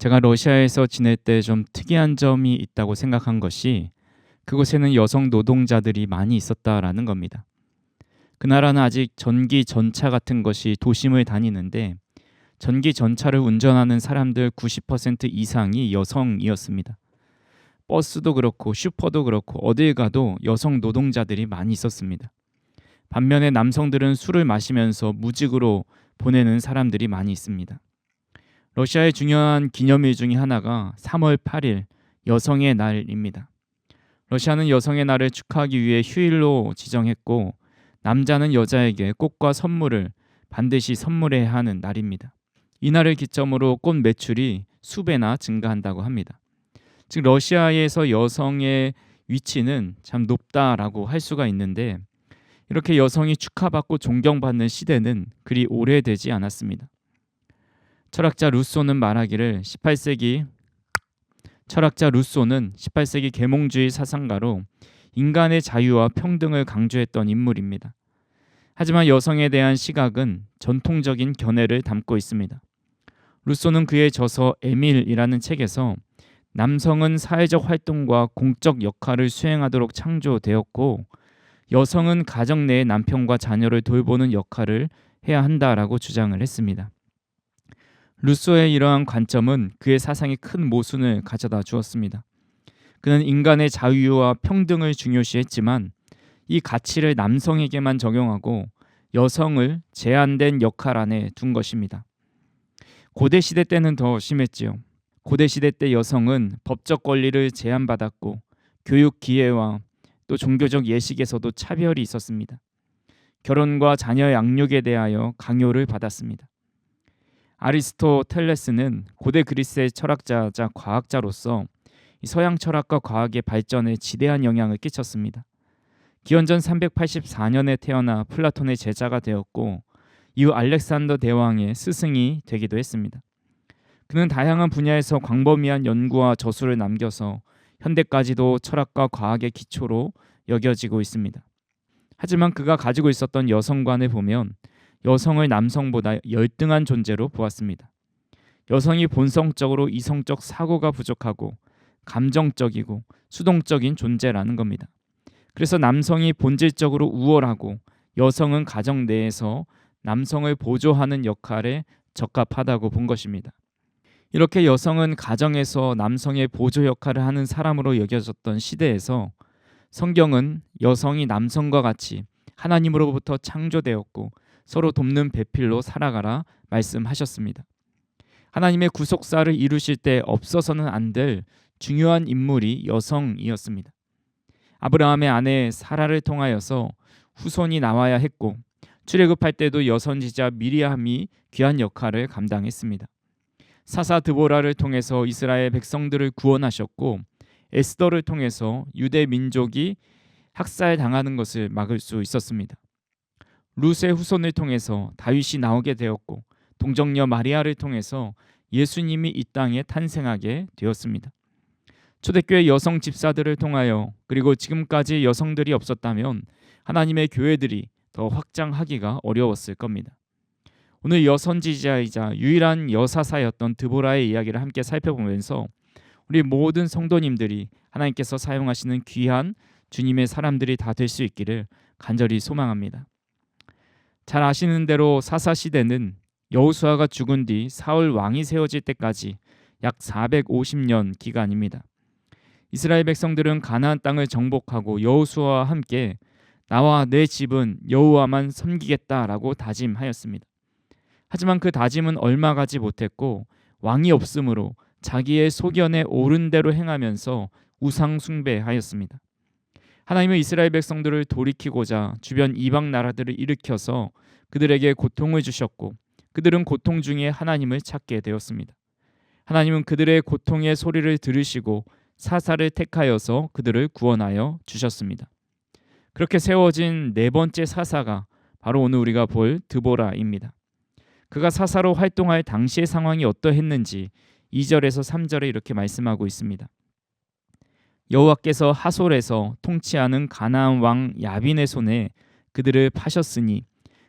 제가 러시아에서 지낼 때 좀 특이한 점이 있다고 생각한 것이 그곳에는 여성 노동자들이 많이 있었다라는 겁니다. 그 나라는 아직 전기 전차 같은 것이 도심을 다니는데 전기 전차를 운전하는 사람들 90% 이상이 여성이었습니다. 버스도 그렇고 슈퍼도 그렇고 어딜 가도 여성 노동자들이 많이 있었습니다. 반면에 남성들은 술을 마시면서 무직으로 보내는 사람들이 많이 있습니다. 러시아의 중요한 기념일 중에 하나가 3월 8일 여성의 날입니다. 러시아는 여성의 날을 축하하기 위해 휴일로 지정했고 남자는 여자에게 꽃과 선물을 반드시 선물해야 하는 날입니다. 이날을 기점으로 꽃 매출이 수배나 증가한다고 합니다. 즉 러시아에서 여성의 위치는 참 높다라고 할 수가 있는데 이렇게 여성이 축하받고 존경받는 시대는 그리 오래되지 않았습니다. 철학자 루소는 18세기 계몽주의 사상가로 인간의 자유와 평등을 강조했던 인물입니다. 하지만 여성에 대한 시각은 전통적인 견해를 담고 있습니다. 루소는 그의 저서 에밀이라는 책에서 남성은 사회적 활동과 공적 역할을 수행하도록 창조되었고 여성은 가정 내의 남편과 자녀를 돌보는 역할을 해야 한다라고 주장을 했습니다. 루소의 이러한 관점은 그의 사상에 큰 모순을 가져다 주었습니다. 그는 인간의 자유와 평등을 중요시했지만 이 가치를 남성에게만 적용하고 여성을 제한된 역할 안에 둔 것입니다. 고대 시대 때는 더 심했지요. 고대 시대 때 여성은 법적 권리를 제한받았고 교육 기회와 또 종교적 예식에서도 차별이 있었습니다. 결혼과 자녀 양육에 대하여 강요를 받았습니다. 아리스토텔레스는 고대 그리스의 철학자자 과학자로서 서양 철학과 과학의 발전에 지대한 영향을 끼쳤습니다. 기원전 384년에 태어나 플라톤의 제자가 되었고 이후 알렉산더 대왕의 스승이 되기도 했습니다. 그는 다양한 분야에서 광범위한 연구와 저술을 남겨서 현대까지도 철학과 과학의 기초로 여겨지고 있습니다. 하지만 그가 가지고 있었던 여성관을 보면 여성을 남성보다 열등한 존재로 보았습니다. 여성이 본성적으로 이성적 사고가 부족하고 감정적이고 수동적인 존재라는 겁니다. 그래서 남성이 본질적으로 우월하고 여성은 가정 내에서 남성을 보조하는 역할에 적합하다고 본 것입니다. 이렇게 여성은 가정에서 남성의 보조 역할을 하는 사람으로 여겨졌던 시대에서 성경은 여성이 남성과 같이 하나님으로부터 창조되었고 서로 돕는 배필로 살아가라 말씀하셨습니다. 하나님의 구속사를 이루실 때 없어서는 안 될 중요한 인물이 여성이었습니다. 아브라함의 아내 사라를 통하여서 후손이 나와야 했고 출애굽할 때도 여선지자 미리암이 귀한 역할을 감당했습니다. 사사 드보라를 통해서 이스라엘 백성들을 구원하셨고 에스더를 통해서 유대 민족이 학살당하는 것을 막을 수 있었습니다. 룻의 후손을 통해서 다윗이 나오게 되었고 동정녀 마리아를 통해서 예수님이 이 땅에 탄생하게 되었습니다. 초대교회 여성 집사들을 통하여 그리고 지금까지 여성들이 없었다면 하나님의 교회들이 더 확장하기가 어려웠을 겁니다. 오늘 여선지자이자 유일한 여사사였던 드보라의 이야기를 함께 살펴보면서 우리 모든 성도님들이 하나님께서 사용하시는 귀한 주님의 사람들이 다 될 수 있기를 간절히 소망합니다. 잘 아시는 대로 사사시대는 여호수아가 죽은 뒤 사울 왕이 세워질 때까지 약 450년 기간입니다. 이스라엘 백성들은 가나안 땅을 정복하고 여호수아와 함께 나와 내 집은 여호와만 섬기겠다라고 다짐하였습니다. 하지만 그 다짐은 얼마 가지 못했고 왕이 없으므로 자기의 소견에 옳은 대로 행하면서 우상 숭배하였습니다. 하나님은 이스라엘 백성들을 돌이키고자 주변 이방 나라들을 일으켜서 그들에게 고통을 주셨고 그들은 고통 중에 하나님을 찾게 되었습니다. 하나님은 그들의 고통의 소리를 들으시고 사사를 택하여서 그들을 구원하여 주셨습니다. 그렇게 세워진 네 번째 사사가 바로 오늘 우리가 볼 드보라입니다. 그가 사사로 활동할 당시의 상황이 어떠했는지 2절에서 3절에 이렇게 말씀하고 있습니다. 여호와께서 하솔에서 통치하는 가나안 왕 야빈의 손에 그들을 파셨으니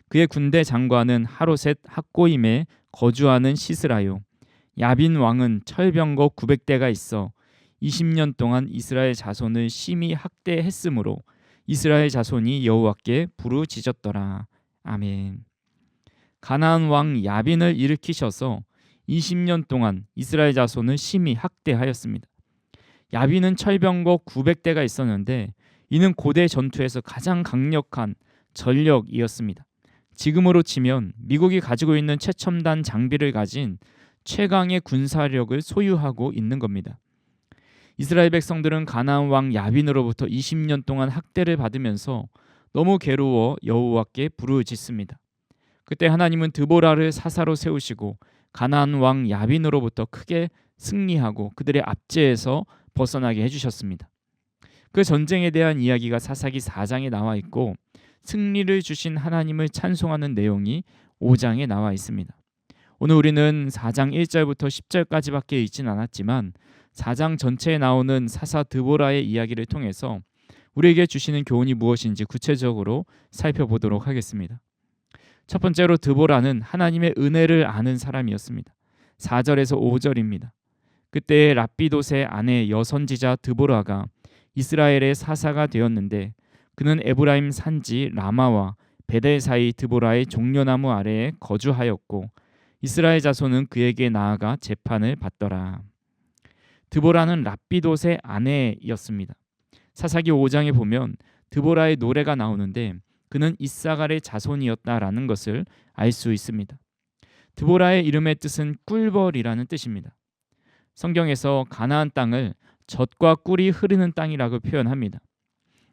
그의 군대 장관은 하로셋 학고임에 거주하는 시스라요 야빈 왕은 철병거 900대가 있어 20년 동안 이스라엘 자손을 심히 학대했으므로 이스라엘 자손이 여호와께 부르짖었더라. 아멘. 가나안 왕 야빈을 일으키셔서 20년 동안 이스라엘 자손을 심히 학대하였습니다. 야빈은 철병거 900대가 있었는데 이는 고대 전투에서 가장 강력한 전력이었습니다. 지금으로 치면 미국이 가지고 있는 최첨단 장비를 가진 최강의 군사력을 소유하고 있는 겁니다. 이스라엘 백성들은 가나안 왕 야빈으로부터 20년 동안 학대를 받으면서 너무 괴로워 여호와께 부르짖습니다. 그때 하나님은 드보라를 사사로 세우시고 가나안 왕 야빈으로부터 크게 승리하고 그들의 압제에서 벗어나게 해주셨습니다. 그 전쟁에 대한 이야기가 사사기 4장에 나와 있고 승리를 주신 하나님을 찬송하는 내용이 5장에 나와 있습니다. 오늘 우리는 4장 1절부터 10절까지밖에 읽진 않았지만 4장 전체에 나오는 사사 드보라의 이야기를 통해서 우리에게 주시는 교훈이 무엇인지 구체적으로 살펴보도록 하겠습니다. 첫 번째로 드보라는 하나님의 은혜를 아는 사람이었습니다. 4절에서 5절입니다. 그때 랍비돗의 아내 여선지자 드보라가 이스라엘의 사사가 되었는데 그는 에브라임 산지 라마와 베델 사이 드보라의 종려나무 아래에 거주하였고 이스라엘 자손은 그에게 나아가 재판을 받더라. 드보라는 랍비돗의 아내였습니다. 사사기 5장에 보면 드보라의 노래가 나오는데 그는 이사갈의 자손이었다라는 것을 알 수 있습니다. 드보라의 이름의 뜻은 꿀벌이라는 뜻입니다. 성경에서 가나안 땅을 젖과 꿀이 흐르는 땅이라고 표현합니다.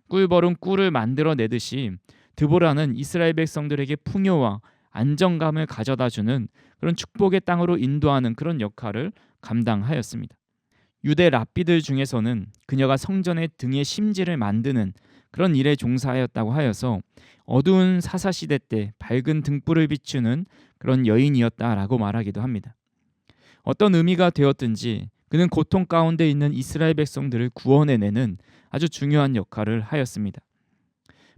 꿀벌은 꿀을 만들어내듯이 드보라는 이스라엘 백성들에게 풍요와 안정감을 가져다주는 그런 축복의 땅으로 인도하는 그런 역할을 감당하였습니다. 유대 랍비들 중에서는 그녀가 성전의 등의 심지를 만드는 그런 일에 종사하였다고 하여서 어두운 사사시대 때 밝은 등불을 비추는 그런 여인이었다라고 말하기도 합니다. 어떤 의미가 되었든지 그는 고통 가운데 있는 이스라엘 백성들을 구원해내는 아주 중요한 역할을 하였습니다.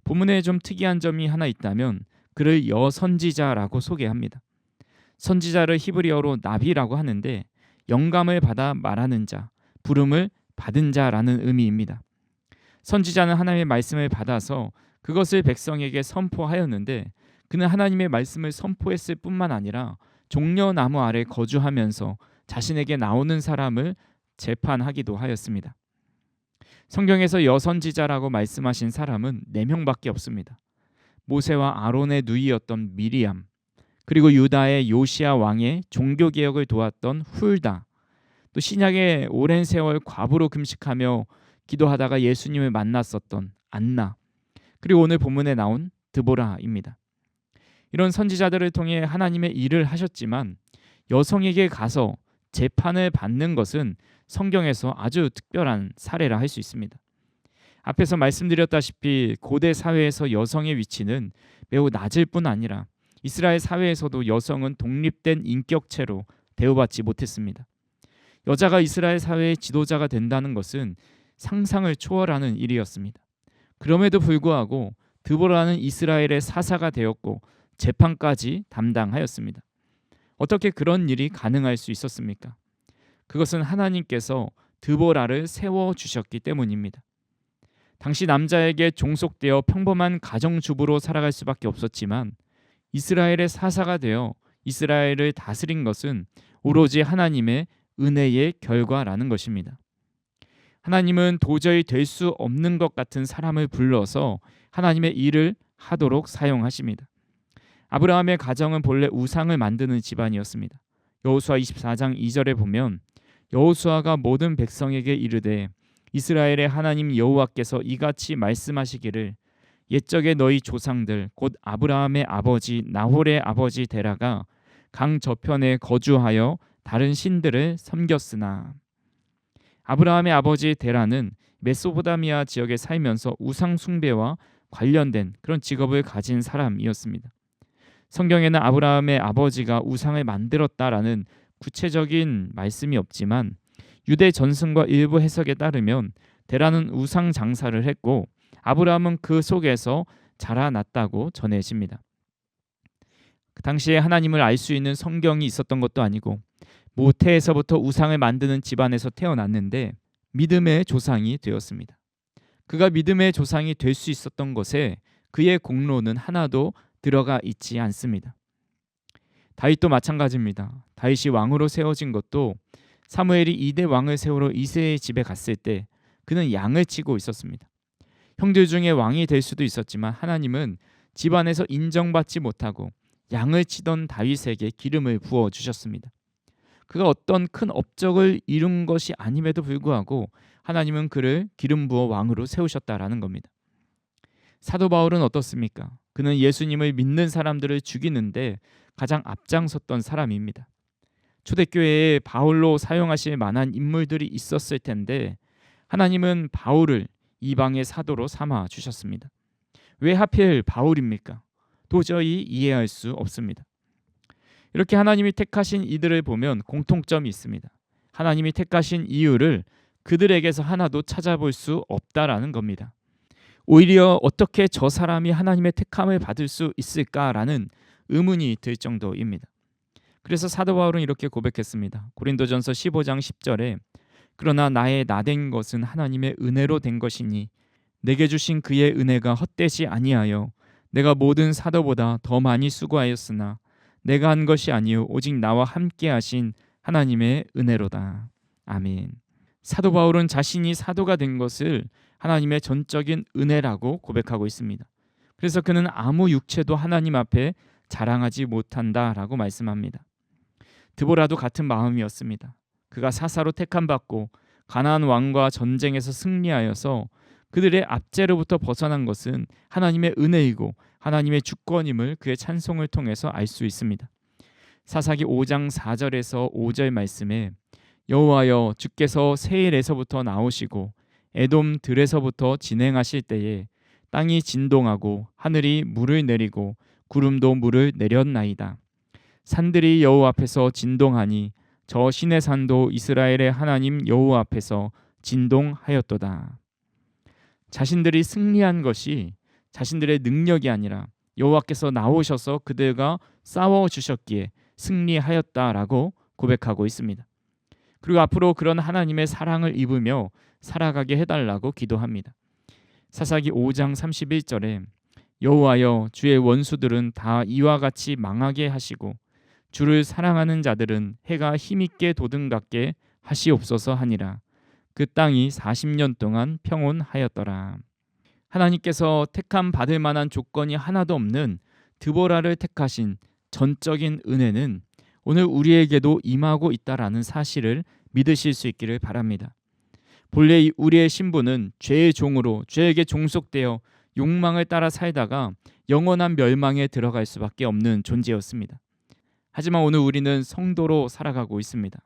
본문에 좀 특이한 점이 하나 있다면 그를 여선지자라고 소개합니다. 선지자를 히브리어로 나비라고 하는데 영감을 받아 말하는 자, 부름을 받은 자라는 의미입니다. 선지자는 하나님의 말씀을 받아서 그것을 백성에게 선포하였는데 그는 하나님의 말씀을 선포했을 뿐만 아니라 종려나무 아래 거주하면서 자신에게 나오는 사람을 재판하기도 하였습니다. 성경에서 여선지자라고 말씀하신 사람은 4명밖에 없습니다. 모세와 아론의 누이였던 미리암, 그리고 유다의 요시야 왕의 종교개혁을 도왔던 훌다, 또 신약의 오랜 세월 과부로 금식하며 기도하다가 예수님을 만났었던 안나, 그리고 오늘 본문에 나온 드보라입니다. 이런 선지자들을 통해 하나님의 일을 하셨지만 여성에게 가서 재판을 받는 것은 성경에서 아주 특별한 사례라 할 수 있습니다. 앞에서 말씀드렸다시피 고대 사회에서 여성의 위치는 매우 낮을 뿐 아니라 이스라엘 사회에서도 여성은 독립된 인격체로 대우받지 못했습니다. 여자가 이스라엘 사회의 지도자가 된다는 것은 상상을 초월하는 일이었습니다. 그럼에도 불구하고 드보라는 이스라엘의 사사가 되었고 재판까지 담당하였습니다. 어떻게 그런 일이 가능할 수 있었습니까? 그것은 하나님께서 드보라를 세워주셨기 때문입니다. 당시 남자에게 종속되어 평범한 가정주부로 살아갈 수밖에 없었지만 이스라엘의 사사가 되어 이스라엘을 다스린 것은 오로지 하나님의 은혜의 결과라는 것입니다. 하나님은 도저히 될 수 없는 것 같은 사람을 불러서 하나님의 일을 하도록 사용하십니다. 아브라함의 가정은 본래 우상을 만드는 집안이었습니다. 여호수아 24장 2절에 보면 여호수아가 모든 백성에게 이르되 이스라엘의 하나님 여호와께서 이같이 말씀하시기를 옛적에 너희 조상들 곧 아브라함의 아버지 나홀의 아버지 데라가 강 저편에 거주하여 다른 신들을 섬겼으나. 아브라함의 아버지 데라는 메소포타미아 지역에 살면서 우상 숭배와 관련된 그런 직업을 가진 사람이었습니다. 성경에는 아브라함의 아버지가 우상을 만들었다라는 구체적인 말씀이 없지만 유대 전승과 일부 해석에 따르면 데라는 우상 장사를 했고 아브라함은 그 속에서 자라났다고 전해집니다. 그 당시에 하나님을 알 수 있는 성경이 있었던 것도 아니고 모태에서부터 우상을 만드는 집안에서 태어났는데 믿음의 조상이 되었습니다. 그가 믿음의 조상이 될 수 있었던 것에 그의 공로는 하나도 들어가 있지 않습니다. 다윗도 마찬가지입니다. 다윗이 왕으로 세워진 것도 사무엘이 2대 왕을 세우러 이새의 집에 갔을 때 그는 양을 치고 있었습니다. 형들 중에 왕이 될 수도 있었지만 하나님은 집안에서 인정받지 못하고 양을 치던 다윗에게 기름을 부어 주셨습니다. 그가 어떤 큰 업적을 이룬 것이 아님에도 불구하고 하나님은 그를 기름 부어 왕으로 세우셨다라는 겁니다. 사도 바울은 어떻습니까? 그는 예수님을 믿는 사람들을 죽이는데 가장 앞장섰던 사람입니다. 초대교회에 바울로 사용하실 만한 인물들이 있었을 텐데 하나님은 바울을 이방의 사도로 삼아 주셨습니다. 왜 하필 바울입니까? 도저히 이해할 수 없습니다. 이렇게 하나님이 택하신 이들을 보면 공통점이 있습니다. 하나님이 택하신 이유를 그들에게서 하나도 찾아볼 수 없다라는 겁니다. 오히려 어떻게 저 사람이 하나님의 택함을 받을 수 있을까라는 의문이 들 정도입니다. 그래서 사도 바울은 이렇게 고백했습니다. 고린도전서 15장 10절에 그러나 나의 나된 것은 하나님의 은혜로 된 것이니 내게 주신 그의 은혜가 헛되지 아니하여 내가 모든 사도보다 더 많이 수고하였으나 내가 한 것이 아니요 오직 나와 함께 하신 하나님의 은혜로다. 아멘. 사도 바울은 자신이 사도가 된 것을 하나님의 전적인 은혜라고 고백하고 있습니다. 그래서 그는 아무 육체도 하나님 앞에 자랑하지 못한다라고 말씀합니다. 드보라도 같은 마음이었습니다. 그가 사사로 택함받고 가나안 왕과 전쟁에서 승리하여서 그들의 압제로부터 벗어난 것은 하나님의 은혜이고 하나님의 주권임을 그의 찬송을 통해서 알 수 있습니다. 사사기 5장 4절에서 5절 말씀에 여호와여 주께서 세일에서부터 나오시고 에돔 들에서부터 진행하실 때에 땅이 진동하고 하늘이 물을 내리고 구름도 물을 내렸나이다. 산들이 여호와 앞에서 진동하니 저 신의 산도 이스라엘의 하나님 여호와 앞에서 진동하였도다. 자신들이 승리한 것이 자신들의 능력이 아니라 여호와께서 나오셔서 그들과 싸워주셨기에 승리하였다라고 고백하고 있습니다. 그리고 앞으로 그런 하나님의 사랑을 입으며 살아가게 해달라고 기도합니다. 사사기 5장 31절에 여호와여 주의 원수들은 다 이와 같이 망하게 하시고 주를 사랑하는 자들은 해가 힘있게 도등같게 하시옵소서 하니라. 그 땅이 40년 동안 평온하였더라. 하나님께서 택함 받을 만한 조건이 하나도 없는 드보라를 택하신 전적인 은혜는 오늘 우리에게도 임하고 있다라는 사실을 믿으실 수 있기를 바랍니다. 본래 우리의 신분은 죄의 종으로 죄에게 종속되어 욕망을 따라 살다가 영원한 멸망에 들어갈 수밖에 없는 존재였습니다. 하지만 오늘 우리는 성도로 살아가고 있습니다.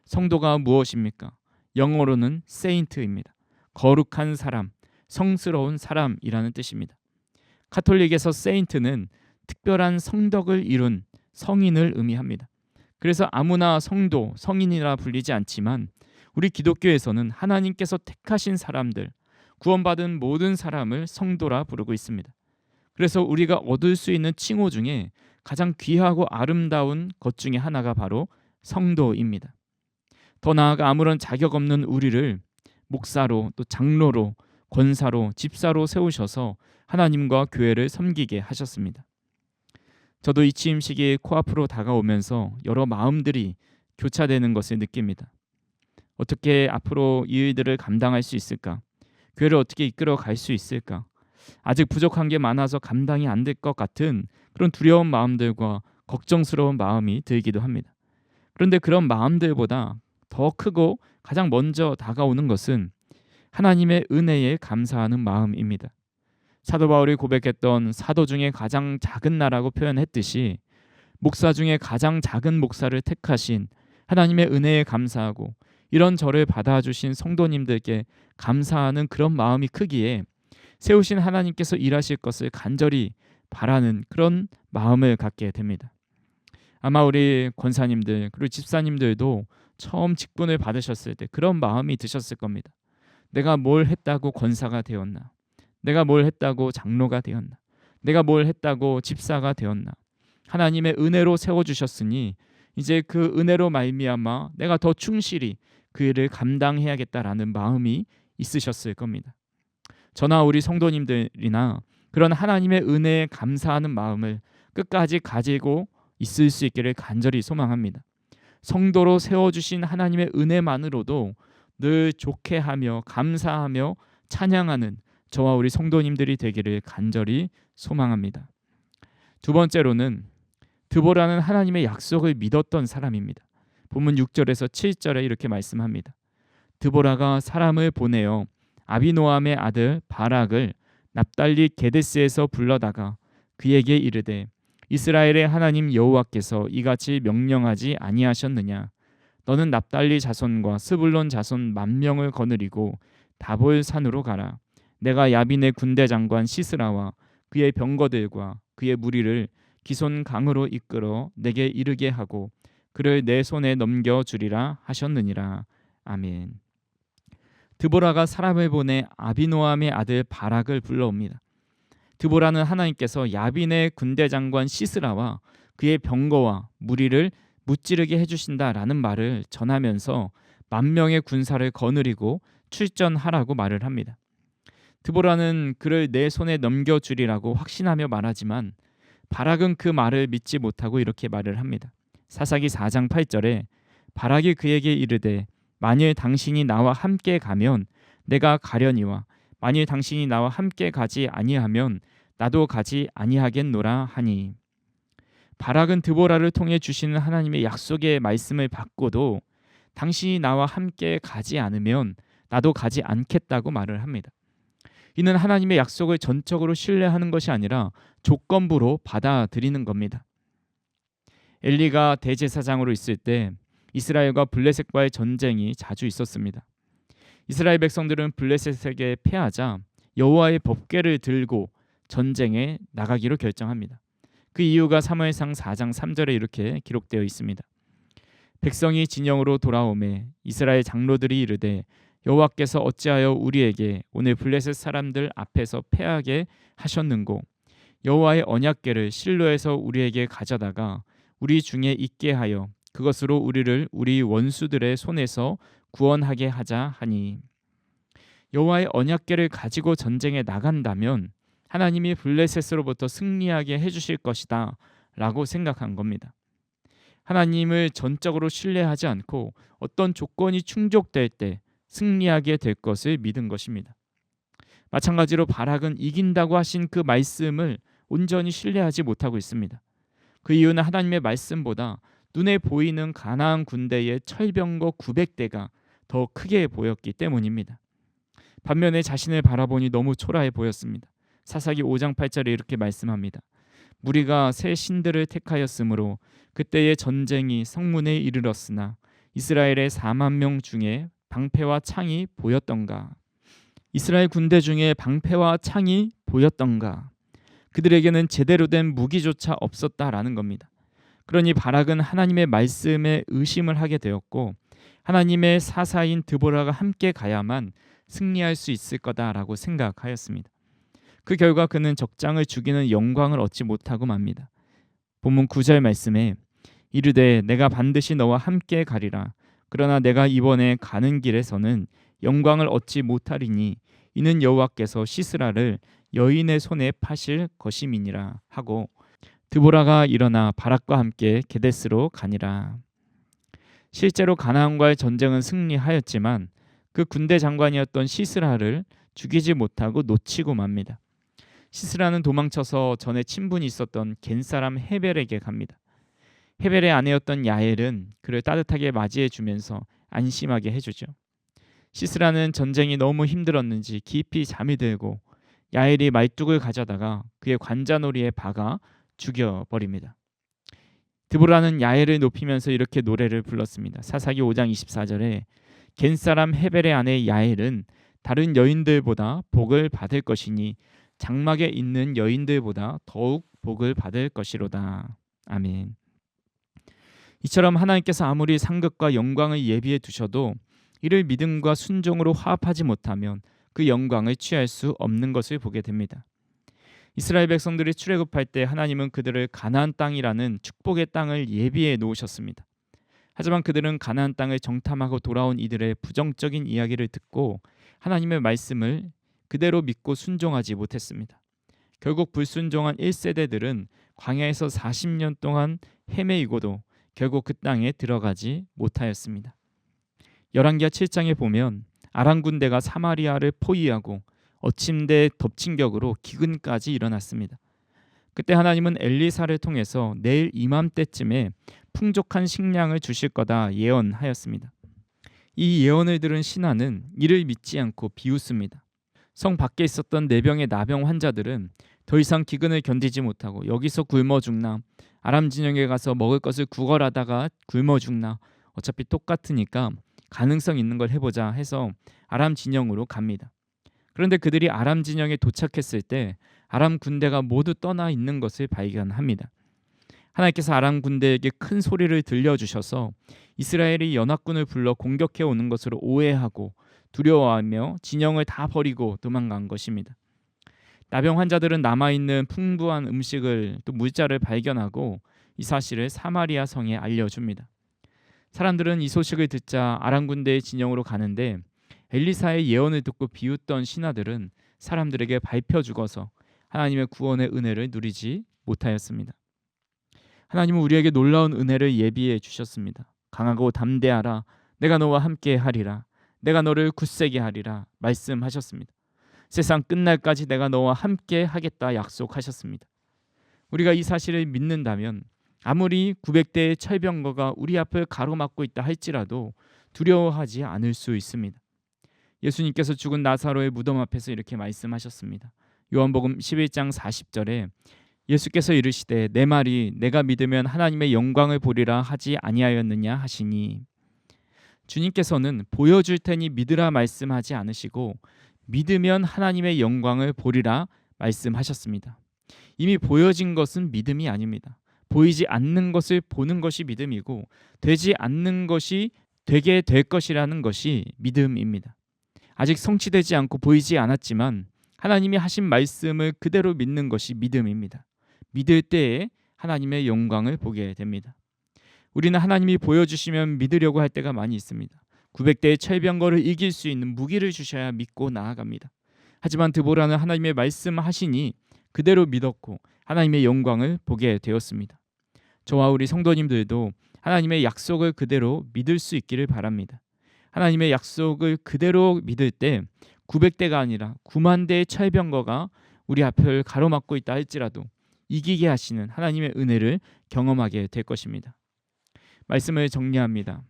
성도가 무엇입니까? 영어로는 세인트입니다. 거룩한 사람, 성스러운 사람이라는 뜻입니다. 카톨릭에서 세인트는 특별한 성덕을 이룬 성인을 의미합니다. 그래서 아무나 성도, 성인이라 불리지 않지만 우리 기독교에서는 하나님께서 택하신 사람들, 구원받은 모든 사람을 성도라 부르고 있습니다. 그래서 우리가 얻을 수 있는 칭호 중에 가장 귀하고 아름다운 것 중에 하나가 바로 성도입니다. 더 나아가 아무런 자격 없는 우리를 목사로 또 장로로 권사로 집사로 세우셔서 하나님과 교회를 섬기게 하셨습니다. 저도 이 취임 시기에 코앞으로 다가오면서 여러 마음들이 교차되는 것을 느낍니다. 어떻게 앞으로 이 일들을 감당할 수 있을까? 교회를 어떻게 이끌어 갈 수 있을까? 아직 부족한 게 많아서 감당이 안 될 것 같은 그런 두려운 마음들과 걱정스러운 마음이 들기도 합니다. 그런데 그런 마음들보다 더 크고 가장 먼저 다가오는 것은 하나님의 은혜에 감사하는 마음입니다. 사도 바울이 고백했던 사도 중에 가장 작은 나라고 표현했듯이 목사 중에 가장 작은 목사를 택하신 하나님의 은혜에 감사하고 이런 저를 받아주신 성도님들께 감사하는 그런 마음이 크기에 세우신 하나님께서 일하실 것을 간절히 바라는 그런 마음을 갖게 됩니다. 아마 우리 권사님들 그리고 집사님들도 처음 직분을 받으셨을 때 그런 마음이 드셨을 겁니다. 내가 뭘 했다고 권사가 되었나? 내가 뭘 했다고 장로가 되었나? 내가 뭘 했다고 집사가 되었나? 하나님의 은혜로 세워주셨으니 이제 그 은혜로 말미암아 내가 더 충실히 그 일을 감당해야겠다라는 마음이 있으셨을 겁니다. 저나 우리 성도님들이나 그런 하나님의 은혜에 감사하는 마음을 끝까지 가지고 있을 수 있기를 간절히 소망합니다. 성도로 세워주신 하나님의 은혜만으로도 늘 좋게하며 감사하며 찬양하는 저와 우리 성도님들이 되기를 간절히 소망합니다. 두 번째로는 드보라는 하나님의 약속을 믿었던 사람입니다. 본문 6절에서 7절에 이렇게 말씀합니다. 드보라가 사람을 보내어 아비노함의 아들 바락을 납달리 게데스에서 불러다가 그에게 이르되 이스라엘의 하나님 여호와께서 이같이 명령하지 아니하셨느냐? 너는 납달리 자손과 스불론 자손 10,000명을 거느리고 다볼 산으로 가라. 내가 야빈의 군대 장관 시스라와 그의 병거들과 그의 무리를 기손 강으로 이끌어 내게 이르게 하고 그를 내 손에 넘겨 주리라 하셨느니라. 아멘. 드보라가 사람을 보내 아비노함의 아들 바락을 불러옵니다. 드보라는 하나님께서 야빈의 군대 장관 시스라와 그의 병거와 무리를 무찌르게 해주신다라는 말을 전하면서 10,000명의 군사를 거느리고 출전하라고 말을 합니다. 드보라는 그를 내 손에 넘겨주리라고 확신하며 말하지만 바락은 그 말을 믿지 못하고 이렇게 말을 합니다. 사사기 4장 8절에 바락이 그에게 이르되 만일 당신이 나와 함께 가면 내가 가려니와 만일 당신이 나와 함께 가지 아니하면 나도 가지 아니하겠노라 하니, 바락은 드보라를 통해 주시는 하나님의 약속의 말씀을 받고도 당신이 나와 함께 가지 않으면 나도 가지 않겠다고 말을 합니다. 이는 하나님의 약속을 전적으로 신뢰하는 것이 아니라 조건부로 받아들이는 겁니다. 엘리가 대제사장으로 있을 때 이스라엘과 블레셋과의 전쟁이 자주 있었습니다. 이스라엘 백성들은 블레셋에게 패하자 여호와의 법궤를 들고 전쟁에 나가기로 결정합니다. 그 이유가 사무엘상 4장 3절에 이렇게 기록되어 있습니다. 백성이 진영으로 돌아오매 이스라엘 장로들이 이르되 여호와께서 어찌하여 우리에게 오늘 블레셋 사람들 앞에서 패하게 하셨는고 여호와의 언약궤를 실로에서 우리에게 가져다가 우리 중에 있게 하여 그것으로 우리를 우리 원수들의 손에서 구원하게 하자 하니, 여호와의 언약궤를 가지고 전쟁에 나간다면 하나님이 블레셋으로부터 승리하게 해주실 것이다 라고 생각한 겁니다. 하나님을 전적으로 신뢰하지 않고 어떤 조건이 충족될 때 승리하게 될 것을 믿은 것입니다. 마찬가지로 바락은 이긴다고 하신 그 말씀을 온전히 신뢰하지 못하고 있습니다. 그 이유는 하나님의 말씀보다 눈에 보이는 가나안 군대의 철병거 900대가 더 크게 보였기 때문입니다. 반면에 자신을 바라보니 너무 초라해 보였습니다. 사사기 5장 8절에 이렇게 말씀합니다. 무리가 새 신들을 택하였으므로 그때의 전쟁이 성문에 이르렀으나 이스라엘의 40,000명 중에 방패와 창이 보였던가. 이스라엘 군대 중에 방패와 창이 보였던가. 그들에게는 제대로 된 무기조차 없었다라는 겁니다. 그러니 바락은 하나님의 말씀에 의심을 하게 되었고 하나님의 사사인 드보라가 함께 가야만 승리할 수 있을 거다라고 생각하였습니다. 그 결과 그는 적장을 죽이는 영광을 얻지 못하고 맙니다. 본문 9절 말씀에 이르되 내가 반드시 너와 함께 가리라. 그러나 내가 이번에 가는 길에서는 영광을 얻지 못하리니 이는 여호와께서 시스라를 여인의 손에 파실 것임이니라 하고 드보라가 일어나 바락과 함께 게데스로 가니라. 실제로 가나안과의 전쟁은 승리하였지만 그 군대 장관이었던 시스라를 죽이지 못하고 놓치고 맙니다. 시스라는 도망쳐서 전에 친분이 있었던 겐사람 헤벨에게 갑니다. 헤벨의 아내였던 야엘은 그를 따뜻하게 맞이해 주면서 안심하게 해주죠. 시스라는 전쟁이 너무 힘들었는지 깊이 잠이 들고 야엘이 말뚝을 가져다가 그의 관자놀이에 박아 죽여버립니다. 드보라는 야엘을 높이면서 이렇게 노래를 불렀습니다. 사사기 5장 24절에 겐사람 헤벨의 아내 야엘은 다른 여인들보다 복을 받을 것이니 장막에 있는 여인들보다 더욱 복을 받을 것이로다. 아멘. 이처럼 하나님께서 아무리 상급과 영광을 예비해 두셔도 이를 믿음과 순종으로 화합하지 못하면 그 영광을 취할 수 없는 것을 보게 됩니다. 이스라엘 백성들이 출애굽할 때 하나님은 그들을 가나안 땅이라는 축복의 땅을 예비해 놓으셨습니다. 하지만 그들은 가나안 땅을 정탐하고 돌아온 이들의 부정적인 이야기를 듣고 하나님의 말씀을 그대로 믿고 순종하지 못했습니다. 결국 불순종한 1세대들은 광야에서 40년 동안 헤매이고도 결국 그 땅에 들어가지 못하였습니다. 열왕기하 7장에 보면 아람 군대가 사마리아를 포위하고 어침대 덮친격으로 기근까지 일어났습니다. 그때 하나님은 엘리사를 통해서 내일 이맘때쯤에 풍족한 식량을 주실 거다 예언하였습니다. 이 예언을 들은 신하는 이를 믿지 않고 비웃습니다. 성 밖에 있었던 4병의 나병 환자들은 더 이상 기근을 견디지 못하고 여기서 굶어 죽나, 아람 진영에 가서 먹을 것을 구걸하다가 굶어 죽나, 어차피 똑같으니까 가능성 있는 걸 해보자 해서 아람 진영으로 갑니다. 그런데 그들이 아람 진영에 도착했을 때 아람 군대가 모두 떠나 있는 것을 발견합니다. 하나님께서 아람 군대에게 큰 소리를 들려주셔서 이스라엘이 연합군을 불러 공격해 오는 것으로 오해하고 두려워하며 진영을 다 버리고 도망간 것입니다. 나병 환자들은 남아있는 풍부한 음식을 또 물자를 발견하고 이 사실을 사마리아 성에 알려줍니다. 사람들은 이 소식을 듣자 아람 군대의 진영으로 가는데 엘리사의 예언을 듣고 비웃던 신하들은 사람들에게 밟혀 죽어서 하나님의 구원의 은혜를 누리지 못하였습니다. 하나님은 우리에게 놀라운 은혜를 예비해 주셨습니다. 강하고 담대하라. 내가 너와 함께 하리라. 내가 너를 굳세게 하리라 말씀하셨습니다. 세상 끝날까지 내가 너와 함께 하겠다 약속하셨습니다. 우리가 이 사실을 믿는다면 아무리 900대의 철병거가 우리 앞을 가로막고 있다 할지라도 두려워하지 않을 수 있습니다. 예수님께서 죽은 나사로의 무덤 앞에서 이렇게 말씀하셨습니다. 요한복음 11장 40절에 예수께서 이르시되 내 말이 내가 믿으면 하나님의 영광을 보리라 하지 아니하였느냐 하시니, 주님께서는 보여줄 테니 믿으라 말씀하지 않으시고 믿으면 하나님의 영광을 보리라 말씀하셨습니다. 이미 보여진 것은 믿음이 아닙니다. 보이지 않는 것을 보는 것이 믿음이고 되지 않는 것이 되게 될 것이라는 것이 믿음입니다. 아직 성취되지 않고 보이지 않았지만 하나님이 하신 말씀을 그대로 믿는 것이 믿음입니다. 믿을 때에 하나님의 영광을 보게 됩니다. 우리는 하나님이 보여주시면 믿으려고 할 때가 많이 있습니다. 900대의 철병거를 이길 수 있는 무기를 주셔야 믿고 나아갑니다. 하지만 드보라는 하나님의 말씀하시니 그대로 믿었고 하나님의 영광을 보게 되었습니다. 저와 우리 성도님들도 하나님의 약속을 그대로 믿을 수 있기를 바랍니다. 하나님의 약속을 그대로 믿을 때 900대가 아니라 9만 대의 철병거가 우리 앞을 가로막고 있다 할지라도 이기게 하시는 하나님의 은혜를 경험하게 될 것입니다. 말씀을 정리합니다.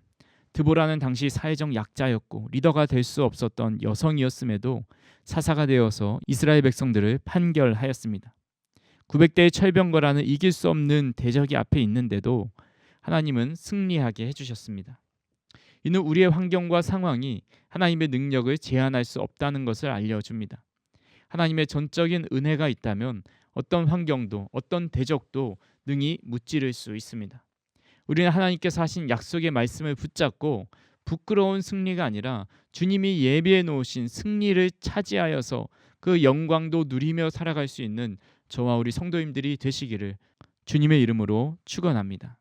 드보라는 당시 사회적 약자였고 리더가 될 수 없었던 여성이었음에도 사사가 되어서 이스라엘 백성들을 판결하였습니다. 900대의 철병거라는 이길 수 없는 대적이 앞에 있는데도 하나님은 승리하게 해주셨습니다. 이는 우리의 환경과 상황이 하나님의 능력을 제한할 수 없다는 것을 알려줍니다. 하나님의 전적인 은혜가 있다면 어떤 환경도 어떤 대적도 능히 무찌를 수 있습니다. 우리는 하나님께서 하신 약속의 말씀을 붙잡고 부끄러운 승리가 아니라 주님이 예비해 놓으신 승리를 차지하여서 그 영광도 누리며 살아갈 수 있는 저와 우리 성도님들이 되시기를 주님의 이름으로 축원합니다.